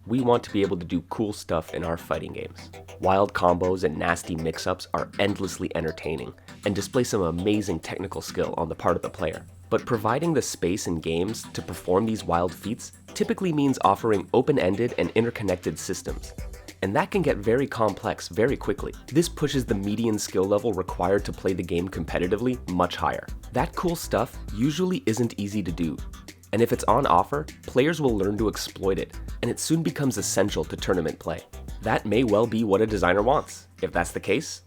We want to be able to do cool stuff in our fighting games. Wild combos and nasty mix-ups are endlessly entertaining and display some amazing technical skill on the part of the player. But providing the space in games to perform these wild feats typically means offering open-ended and interconnected systems. And that can get very complex very quickly. This pushes the median skill level required to play the game competitively much higher. That cool stuff usually isn't easy to do. And if it's on offer, players will learn to exploit it, and it soon becomes essential to tournament play. That may well be what a designer wants. If that's the case,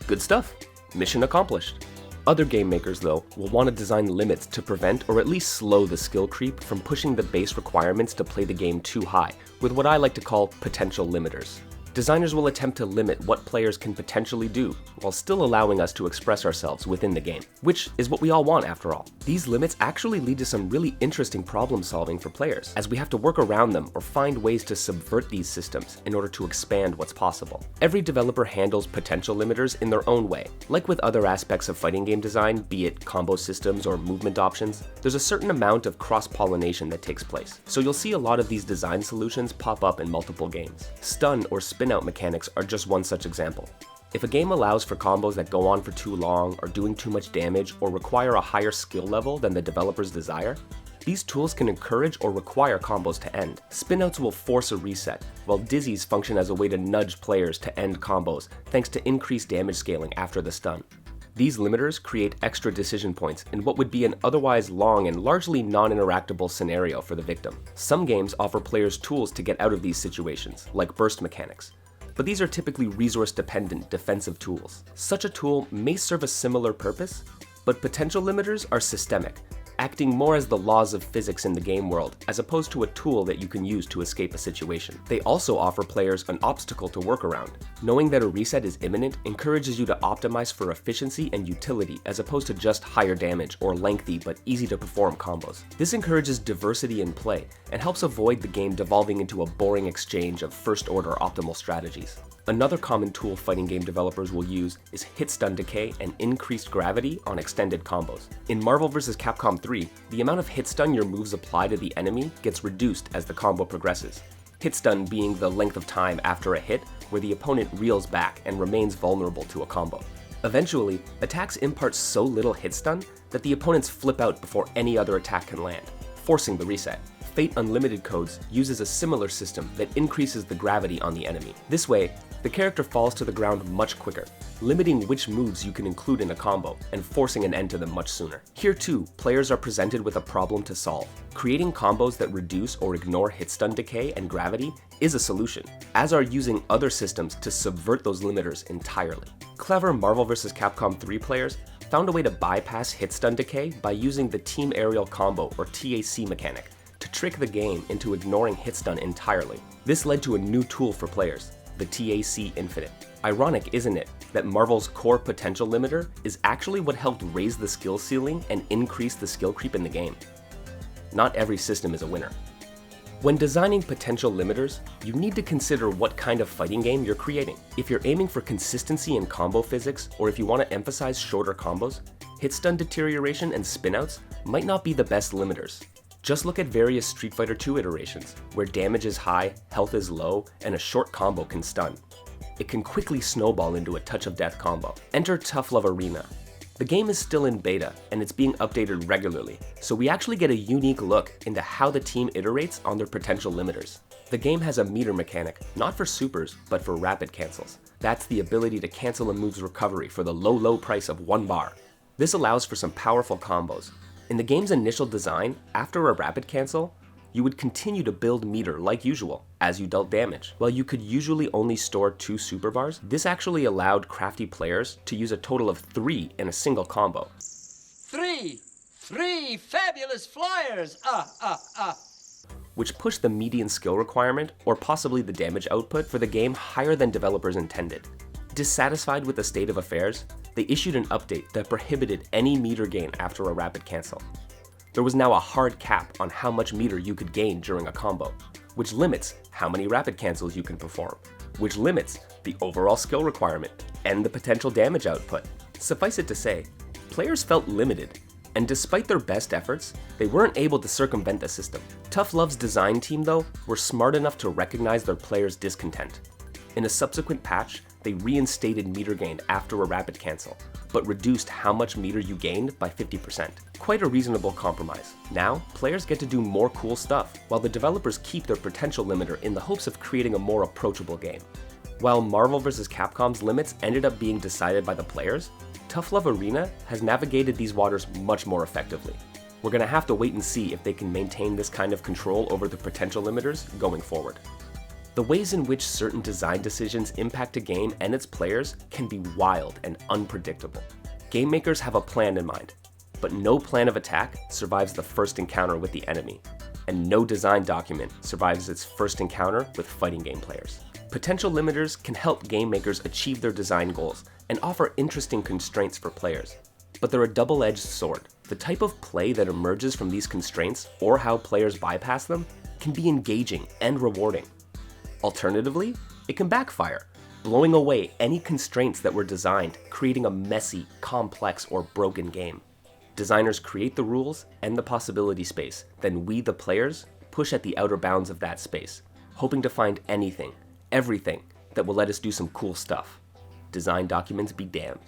good stuff. Mission accomplished. Other game makers, though, will want to design limits to prevent or at least slow the skill creep from pushing the base requirements to play the game too high, with what I like to call potential limiters. Designers will attempt to limit what players can potentially do, while still allowing us to express ourselves within the game, which is what we all want after all. These limits actually lead to some really interesting problem solving for players, as we have to work around them or find ways to subvert these systems in order to expand what's possible. Every developer handles potential limiters in their own way. Like with other aspects of fighting game design, be it combo systems or movement options, there's a certain amount of cross-pollination that takes place. So you'll see a lot of these design solutions pop up in multiple games. Stun or spin-out mechanics are just one such example. If a game allows for combos that go on for too long, are doing too much damage, or require a higher skill level than the developers desire, these tools can encourage or require combos to end. Spinouts will force a reset, while dizzies function as a way to nudge players to end combos thanks to increased damage scaling after the stun. These limiters create extra decision points in what would be an otherwise long and largely non-interactable scenario for the victim. Some games offer players tools to get out of these situations, like burst mechanics, but these are typically resource-dependent defensive tools. Such a tool may serve a similar purpose, but potential limiters are systemic, acting more as the laws of physics in the game world, as opposed to a tool that you can use to escape a situation. They also offer players an obstacle to work around. Knowing that a reset is imminent encourages you to optimize for efficiency and utility as opposed to just higher damage or lengthy but easy to perform combos. This encourages diversity in play and helps avoid the game devolving into a boring exchange of first-order optimal strategies. Another common tool fighting game developers will use is hit stun decay and increased gravity on extended combos. In Marvel vs. Capcom 3, the amount of hit stun your moves apply to the enemy gets reduced as the combo progresses. Hit stun being the length of time after a hit where the opponent reels back and remains vulnerable to a combo. Eventually, attacks impart so little hit stun that the opponents flip out before any other attack can land, forcing the reset. Fate Unlimited Codes uses a similar system that increases the gravity on the enemy. This way, the character falls to the ground much quicker, limiting which moves you can include in a combo and forcing an end to them much sooner. Here too, players are presented with a problem to solve. Creating combos that reduce or ignore hit stun decay and gravity is a solution, as are using other systems to subvert those limiters entirely. Clever Marvel vs. Capcom 3 players found a way to bypass hit stun decay by using the Team Aerial Combo or TAC mechanic to trick the game into ignoring hit stun entirely. This led to a new tool for players, the TAC Infinite. Ironic, isn't it, that Marvel's core potential limiter is actually what helped raise the skill ceiling and increase the skill creep in the game? Not every system is a winner. When designing potential limiters, you need to consider what kind of fighting game you're creating. If you're aiming for consistency in combo physics, or if you want to emphasize shorter combos, hit stun deterioration and spinouts might not be the best limiters. Just look at various Street Fighter II iterations, where damage is high, health is low, and a short combo can stun. It can quickly snowball into a touch of death combo. Enter Tough Love Arena. The game is still in beta, and it's being updated regularly, so we actually get a unique look into how the team iterates on their potential limiters. The game has a meter mechanic, not for supers, but for rapid cancels. That's the ability to cancel a move's recovery for the low price of 1 bar. This allows for some powerful combos. In the game's initial design, after a rapid cancel, you would continue to build meter like usual as you dealt damage. While you could usually only store 2 super bars, this actually allowed crafty players to use a total of 3 in a single combo. Three fabulous flyers! Which pushed the median skill requirement, or possibly the damage output, for the game higher than developers intended. Dissatisfied with the state of affairs, they issued an update that prohibited any meter gain after a rapid cancel. There was now a hard cap on how much meter you could gain during a combo, which limits how many rapid cancels you can perform, which limits the overall skill requirement and the potential damage output. Suffice it to say, players felt limited. And despite their best efforts, they weren't able to circumvent the system. Tough Love's design team, though, were smart enough to recognize their players' discontent. In a subsequent patch, they reinstated meter gain after a rapid cancel, but reduced how much meter you gained by 50%. Quite a reasonable compromise. Now, players get to do more cool stuff, while the developers keep their potential limiter in the hopes of creating a more approachable game. While Marvel vs. Capcom's limits ended up being decided by the players, Tough Love Arena has navigated these waters much more effectively. We're gonna have to wait and see if they can maintain this kind of control over the potential limiters going forward. The ways in which certain design decisions impact a game and its players can be wild and unpredictable. Game makers have a plan in mind, but no plan of attack survives the first encounter with the enemy, and no design document survives its first encounter with fighting game players. Potential limiters can help game makers achieve their design goals and offer interesting constraints for players, but they're a double-edged sword. The type of play that emerges from these constraints, or how players bypass them, can be engaging and rewarding. Alternatively, it can backfire, blowing away any constraints that were designed, creating a messy, complex, or broken game. Designers create the rules and the possibility space, then we, the players, push at the outer bounds of that space, hoping to find anything, everything, that will let us do some cool stuff. Design documents be damned.